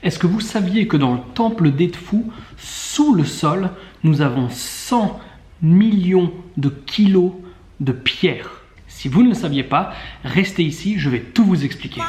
Est-ce que vous saviez que dans le temple d'Edfu, sous le sol, nous avons 100 millions de kilos de pierre? Si vous ne le saviez pas, restez ici, je vais tout vous expliquer.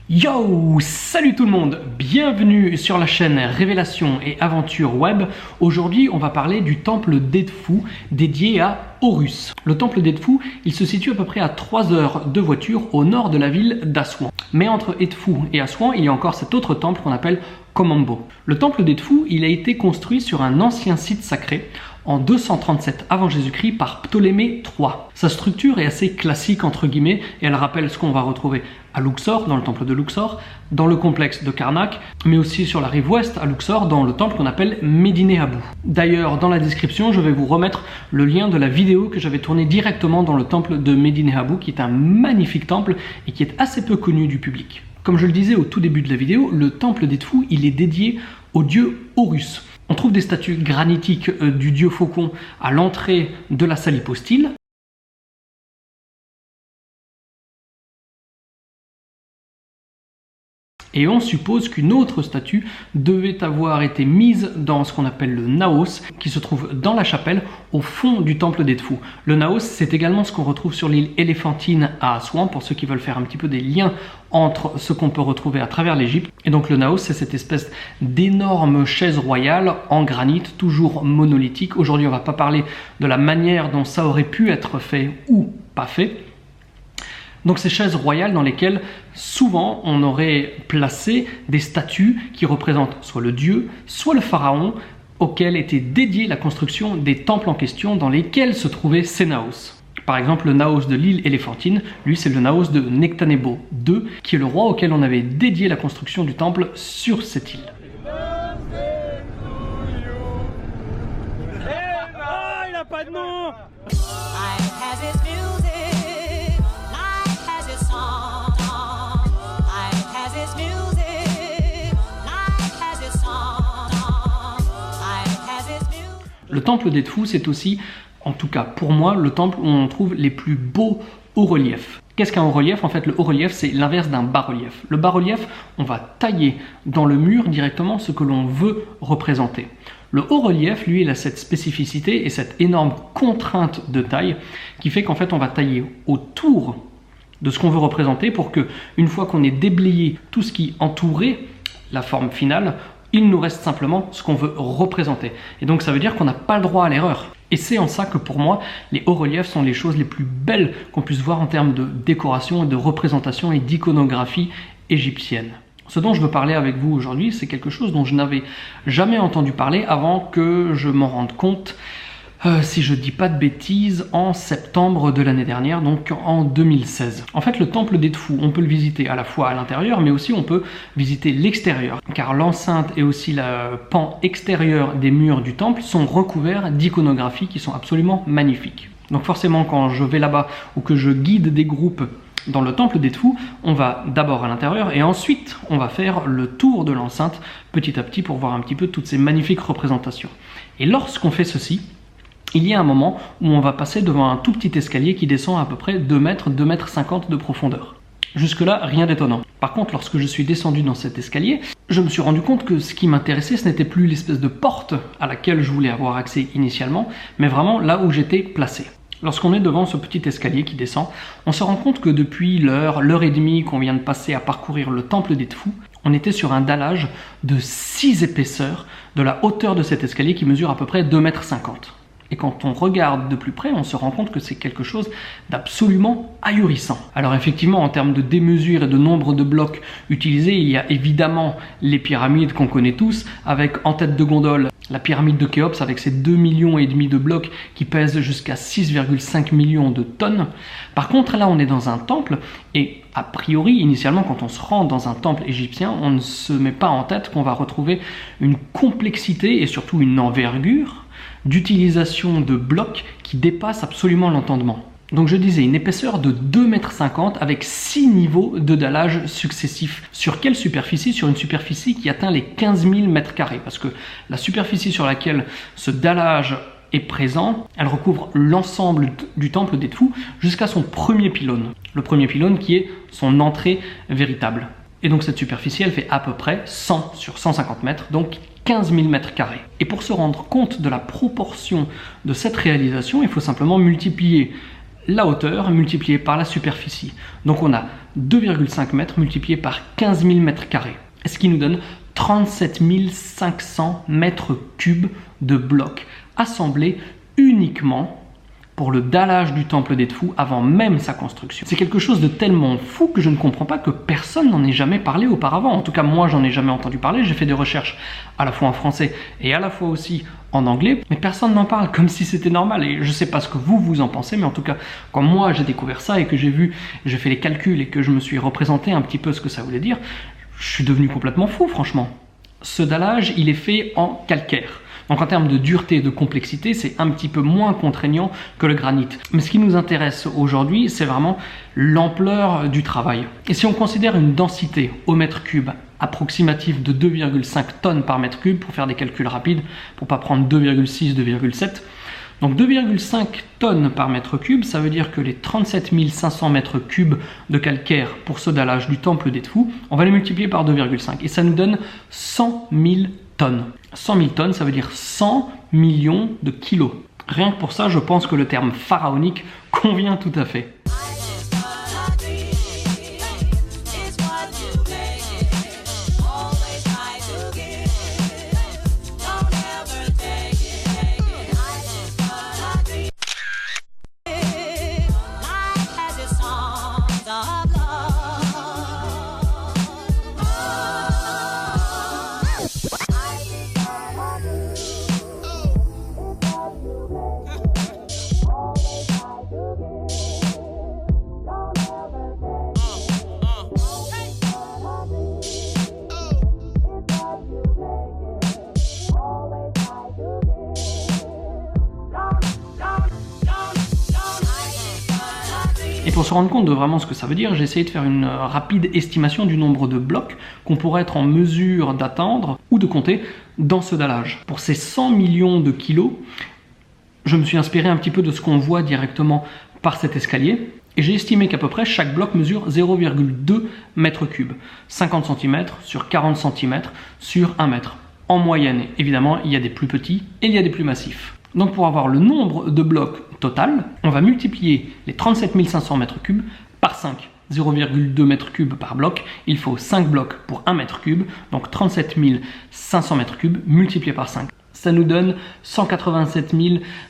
Yo, salut tout le monde, bienvenue sur la chaîne Révélation et Aventure Web. Aujourd'hui, on va parler du temple d'Edfu dédié à Horus. Le temple d'Edfu, il se situe à peu près à 3 heures de voiture au nord de la ville d'Assouan. Mais entre Edfu et Assouan, il y a encore cet autre temple qu'on appelle Komambo. Le temple d'Edfu, il a été construit sur un ancien site sacré en 237 avant Jésus-Christ par Ptolémée III. Sa structure est assez classique entre guillemets et elle rappelle ce qu'on va retrouver à Luxor, dans le temple de Luxor, dans le complexe de Karnak, mais aussi sur la rive ouest à Luxor, dans le temple qu'on appelle Médine Habou. D'ailleurs, dans la description, je vais vous remettre le lien de la vidéo que j'avais tournée directement dans le temple de Médine Habou, qui est un magnifique temple et qui est assez peu connu du public. Comme je le disais au tout début de la vidéo, le temple d'Edfu, il est dédié au dieu Horus. On trouve des statues granitiques du dieu faucon à l'entrée de la salle hypostyle. Et on suppose qu'une autre statue devait avoir été mise dans ce qu'on appelle le naos, qui se trouve dans la chapelle au fond du temple d'Edfu. Le naos, c'est également ce qu'on retrouve sur l'île Éléphantine à Assouan, pour ceux qui veulent faire un petit peu des liens entre ce qu'on peut retrouver à travers l'Égypte. Et donc le naos, c'est cette espèce d'énorme chaise royale en granit, toujours monolithique. Aujourd'hui, on ne va pas parler de la manière dont ça aurait pu être fait ou pas fait. Donc ces chaises royales dans lesquelles souvent on aurait placé des statues qui représentent soit le dieu, soit le pharaon, auquel était dédiée la construction des temples en question dans lesquels se trouvaient ces naos. Par exemple, le naos de l'île Éléphantine, lui c'est le naos de Nectanebo II, qui est le roi auquel on avait dédié la construction du temple sur cette île. Il n'a pas de nom. Le temple d'Edfu, c'est aussi, en tout cas pour moi, le temple où on trouve les plus beaux hauts-reliefs. Qu'est-ce qu'un haut-relief? En fait, le haut-relief, c'est l'inverse d'un bas-relief. Le bas-relief, on va tailler dans le mur directement ce que l'on veut représenter. Le haut-relief, lui, il a cette spécificité et cette énorme contrainte de taille qui fait qu'en fait, on va tailler autour de ce qu'on veut représenter pour que, une fois qu'on ait déblayé tout ce qui entourait la forme finale, il nous reste simplement ce qu'on veut représenter. Et donc ça veut dire qu'on n'a pas le droit à l'erreur. Et c'est en ça que pour moi, les hauts-reliefs sont les choses les plus belles qu'on puisse voir en termes de décoration et de représentation et d'iconographie égyptienne. Ce dont je veux parler avec vous aujourd'hui, c'est quelque chose dont je n'avais jamais entendu parler avant que je m'en rende compte, si je dis pas de bêtises, en septembre de l'année dernière, donc en 2016. En fait, le temple d'Edfu, on peut le visiter à la fois à l'intérieur, mais aussi on peut visiter l'extérieur, car l'enceinte et aussi le pan extérieur des murs du temple sont recouverts d'iconographies qui sont absolument magnifiques. Donc forcément, quand je vais là-bas ou que je guide des groupes dans le temple d'Edfu, on va d'abord à l'intérieur et ensuite on va faire le tour de l'enceinte petit à petit pour voir un petit peu toutes ces magnifiques représentations. Et lorsqu'on fait ceci, il y a un moment où on va passer devant un tout petit escalier qui descend à peu près 2 mètres, 2 mètres 50 de profondeur. Jusque-là, rien d'étonnant. Par contre, lorsque je suis descendu dans cet escalier, je me suis rendu compte que ce qui m'intéressait, ce n'était plus l'espèce de porte à laquelle je voulais avoir accès initialement, mais vraiment là où j'étais placé. Lorsqu'on est devant ce petit escalier qui descend, on se rend compte que depuis l'heure et demie qu'on vient de passer à parcourir le temple d'Edfu, on était sur un dallage de 6 épaisseurs de la hauteur de cet escalier qui mesure à peu près 2,50 m. Et quand on regarde de plus près, on se rend compte que c'est quelque chose d'absolument ahurissant. Alors effectivement, en termes de démesure et de nombre de blocs utilisés, il y a évidemment les pyramides qu'on connaît tous, avec en tête de gondole la pyramide de Khéops avec ses 2,5 millions de blocs qui pèsent jusqu'à 6,5 millions de tonnes. Par contre, là, on est dans un temple et a priori, initialement, quand on se rend dans un temple égyptien, on ne se met pas en tête qu'on va retrouver une complexité et surtout une envergure d'utilisation de blocs qui dépasse absolument l'entendement. Donc je disais, une épaisseur de 2,50 m avec 6 niveaux de dallage successifs. Sur quelle superficie? Sur une superficie qui atteint les 15 000 m². Parce que la superficie sur laquelle ce dallage est présent, elle recouvre l'ensemble du temple d'Edfu jusqu'à son premier pylône. Le premier pylône qui est son entrée véritable. Et donc cette superficie, elle fait à peu près 100 sur 150 mètres, donc 15 000 m². Et pour se rendre compte de la proportion de cette réalisation, il faut simplement multiplier la hauteur multipliée par la superficie. Donc on a 2,5 mètres multiplié par 15 000 m². Ce qui nous donne 37 500 m³ de blocs assemblés uniquement pour le dallage du temple d'Edfu avant même sa construction. C'est quelque chose de tellement fou que je ne comprends pas que personne n'en ait jamais parlé auparavant. En tout cas, moi, j'en ai jamais entendu parler. J'ai fait des recherches à la fois en français et à la fois aussi en anglais, mais personne n'en parle comme si c'était normal. Et je sais pas ce que vous en pensez, mais en tout cas, quand moi j'ai découvert ça et que j'ai fait les calculs et que je me suis représenté un petit peu ce que ça voulait dire, je suis devenu complètement fou, franchement. Ce dallage, il est fait en calcaire. Donc en termes de dureté et de complexité, c'est un petit peu moins contraignant que le granit. Mais ce qui nous intéresse aujourd'hui, c'est vraiment l'ampleur du travail. Et si on considère une densité au mètre cube approximative de 2,5 tonnes par mètre cube, pour faire des calculs rapides, pour pas prendre 2,6, 2,7, donc 2,5 tonnes par mètre cube, ça veut dire que les 37 500 mètres cubes de calcaire pour ce dallage du temple d'Edfu, on va les multiplier par 2,5 et ça nous donne 100 000 tonnes. 100 000 tonnes, ça veut dire 100 millions de kilos. Rien que pour ça, je pense que le terme pharaonique convient tout à fait. Et pour se rendre compte de vraiment ce que ça veut dire, j'ai essayé de faire une rapide estimation du nombre de blocs qu'on pourrait être en mesure d'atteindre ou de compter dans ce dallage. Pour ces 100 millions de kilos, je me suis inspiré un petit peu de ce qu'on voit directement par cet escalier. Et j'ai estimé qu'à peu près chaque bloc mesure 0,2 m³, 50 cm sur 40 cm sur 1 mètre. En moyenne, évidemment, il y a des plus petits et il y a des plus massifs. Donc pour avoir le nombre de blocs total, on va multiplier les 37 500 m³ par 5. 0,2 m³ par bloc, il faut 5 blocs pour 1 m³, donc 37 500 m³ multiplié par 5. Ça nous donne 187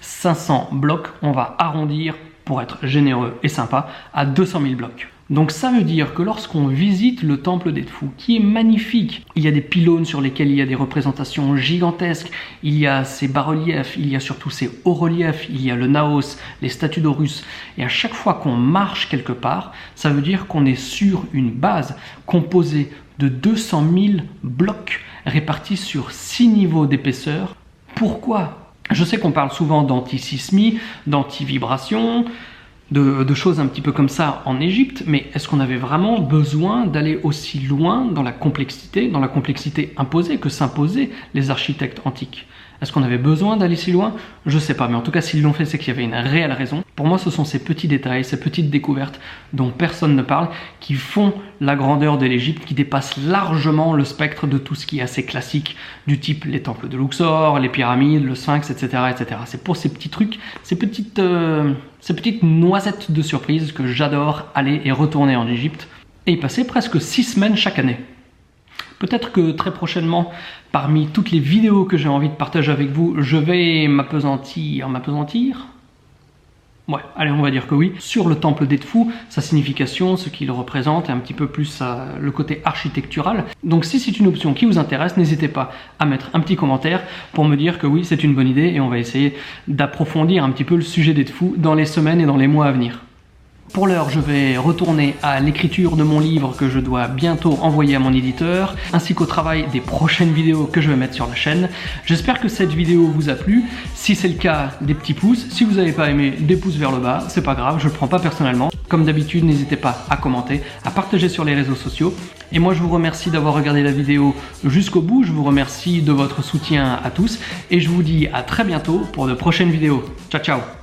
500 blocs, on va arrondir pour être généreux et sympa à 200 000 blocs. Donc ça veut dire que lorsqu'on visite le temple d'Edfu, qui est magnifique, il y a des pylônes sur lesquels il y a des représentations gigantesques, il y a ces bas-reliefs, il y a surtout ces hauts-reliefs, il y a le Naos, les statues d'Horus, et à chaque fois qu'on marche quelque part, ça veut dire qu'on est sur une base composée de 200 000 blocs répartis sur 6 niveaux d'épaisseur. Pourquoi ? Je sais qu'on parle souvent d'antisismie, d'antivibration, de choses un petit peu comme ça en Égypte, mais est-ce qu'on avait vraiment besoin d'aller aussi loin dans la complexité imposée que s'imposaient les architectes antiques? Est-ce qu'on avait besoin d'aller si loin? Je sais pas, mais en tout cas s'ils l'ont fait, c'est qu'il y avait une réelle raison. Pour moi, ce sont ces petits détails, ces petites découvertes dont personne ne parle, qui font la grandeur de l'Égypte, qui dépassent largement le spectre de tout ce qui est assez classique, du type les temples de Luxor, les pyramides, le Sphinx, etc. etc. C'est pour ces petits trucs, ces petites noisettes de surprise que j'adore aller et retourner en Égypte et y passer presque 6 semaines chaque année. Peut-être que très prochainement, parmi toutes les vidéos que j'ai envie de partager avec vous, je vais m'appesantir. Ouais, allez, on va dire que oui. Sur le temple d'Edfu, sa signification, ce qu'il représente, et un petit peu plus le côté architectural. Donc si c'est une option qui vous intéresse, n'hésitez pas à mettre un petit commentaire pour me dire que oui, c'est une bonne idée, et on va essayer d'approfondir un petit peu le sujet d'Edfu dans les semaines et dans les mois à venir. Pour l'heure, je vais retourner à l'écriture de mon livre que je dois bientôt envoyer à mon éditeur, ainsi qu'au travail des prochaines vidéos que je vais mettre sur la chaîne. J'espère que cette vidéo vous a plu. Si c'est le cas, des petits pouces. Si vous n'avez pas aimé, des pouces vers le bas. C'est pas grave, je le prends pas personnellement. Comme d'habitude, n'hésitez pas à commenter, à partager sur les réseaux sociaux. Et moi, je vous remercie d'avoir regardé la vidéo jusqu'au bout. Je vous remercie de votre soutien à tous. Et je vous dis à très bientôt pour de prochaines vidéos. Ciao, ciao!